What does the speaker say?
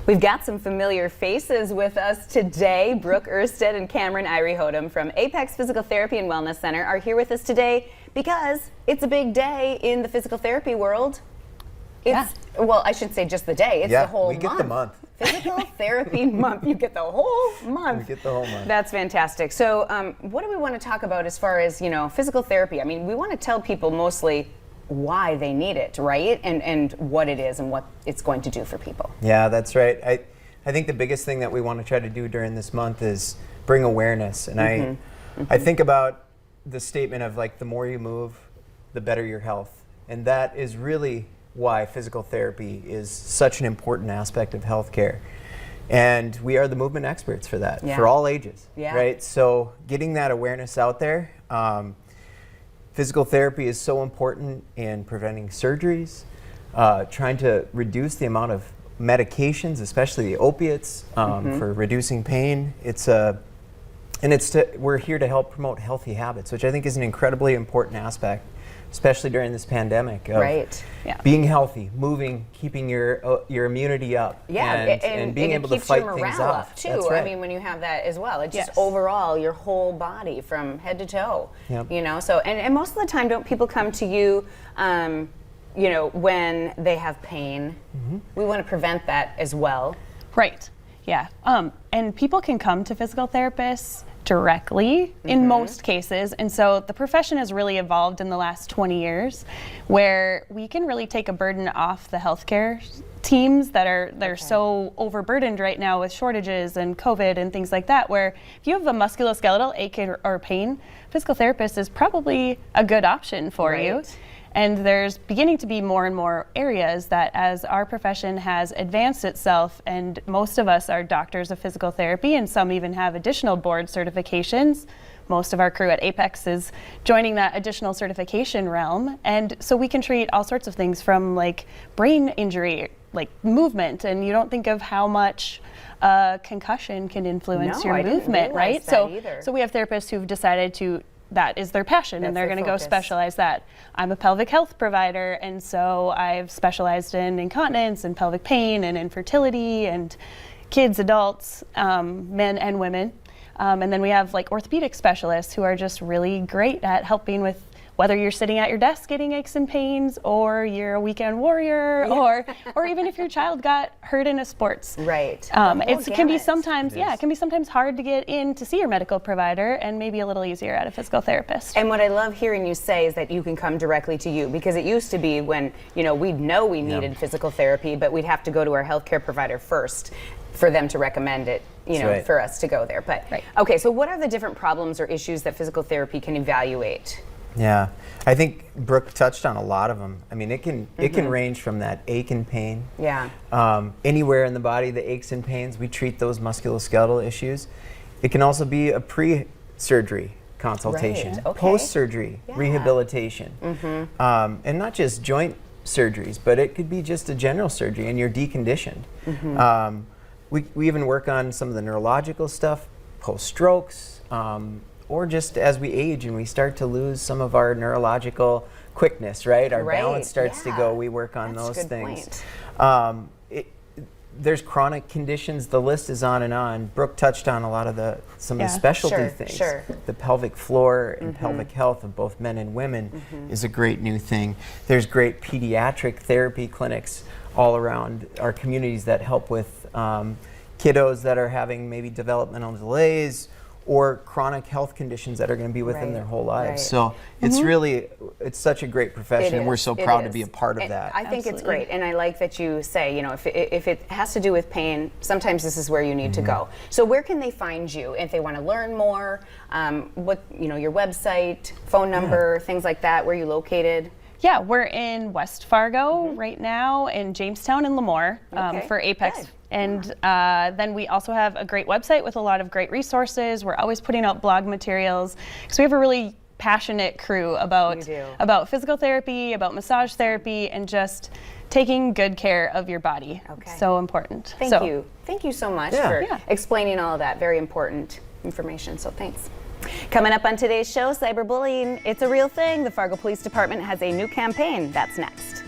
We've got some familiar faces with us today. Brooke Ersted and Cameron Irie-Hodem from Apex Physical Therapy and Wellness Center are here with us today because it's a big day in the physical therapy world. Well, I shouldn't say just the day. It's the whole month. We get the month. Physical Therapy Month. You get the whole month. We get the whole month. That's fantastic. So what do we want to talk about as far as, physical therapy? I mean, we want to tell people mostly why they need it, right? And what it is and what it's going to do for people. Yeah, that's right. I think the biggest thing that we want to try to do during this month is bring awareness. And I think about the statement of like, the more you move, the better your health. And that is really why physical therapy is such an important aspect of healthcare. And we are the movement experts for that, for all ages, right? So getting that awareness out there, physical therapy is so important in preventing surgeries, trying to reduce the amount of medications, especially the opiates, for reducing pain. We're here to help promote healthy habits, which I think is an incredibly important aspect, especially during this pandemic. Being healthy, moving, keeping your immunity up, and being able to fight things off too. That's right. I mean, when you have that as well, it's just overall your whole body from head to toe. So and most of the time, don't people come to you, when they have pain? We want to prevent that as well. Right. Yeah. And people can come to physical therapists directly in most cases. And so the profession has really evolved in the last 20 years where we can really take a burden off the healthcare teams that are so overburdened right now with shortages and COVID and things like that, where if you have a musculoskeletal ache or pain, physical therapist is probably a good option for you. And there's beginning to be more and more areas that as our profession has advanced itself, and most of us are doctors of physical therapy, and some even have additional board certifications. Most of our crew at Apex is joining that additional certification realm. And so we can treat all sorts of things from like brain injury, like movement, and you don't think of how much concussion can influence your movement, right? So we have therapists who've decided that is their passion, and they're going to go specialize that. I'm a pelvic health provider, and so I've specialized in incontinence and pelvic pain and infertility and kids, adults, men and women. And then we have like orthopedic specialists who are just really great at helping with whether you're sitting at your desk getting aches and pains, or you're a weekend warrior, or even if your child got hurt in a sports. It can be sometimes hard to get in to see your medical provider, and maybe a little easier at a physical therapist. And what I love hearing you say is that you can come directly to you, because it used to be when we'd know we needed physical therapy, but we'd have to go to our healthcare provider first for them to recommend it, for us to go there. But okay, so what are the different problems or issues that physical therapy can evaluate? Yeah, I think Brooke touched on a lot of them. I mean, it can range from that ache and pain. Anywhere in the body, the aches and pains, we treat those musculoskeletal issues. It can also be a pre-surgery consultation, post-surgery rehabilitation, and not just joint surgeries, but it could be just a general surgery and you're deconditioned. We even work on some of the neurological stuff, post-strokes, or just as we age and we start to lose some of our neurological quickness, right? Our balance starts to go. We work on those things. There's chronic conditions. The list is on and on. Brooke touched on a lot of some of the specialty things. The pelvic floor and pelvic health of both men and women is a great new thing. There's great pediatric therapy clinics all around our communities that help with kiddos that are having maybe developmental delays or chronic health conditions that are going to be with them their whole lives. So it's such a great profession, and we're so proud to be a part of that. I think it's great, and I like that you say, if it has to do with pain, sometimes this is where you need to go. So where can they find you if they want to learn more? What your website, phone number, things like that. Where are you located? Yeah, we're in West Fargo right now, in Jamestown and Lemoore for Apex. Good. And then we also have a great website with a lot of great resources. We're always putting out blog materials because we have a really passionate crew about physical therapy, about massage therapy, and just taking good care of your body. So important. Thank you so much for explaining all of that. Very important information, so thanks. Coming up on today's show, cyberbullying, it's a real thing. The Fargo Police Department has a new campaign. That's next.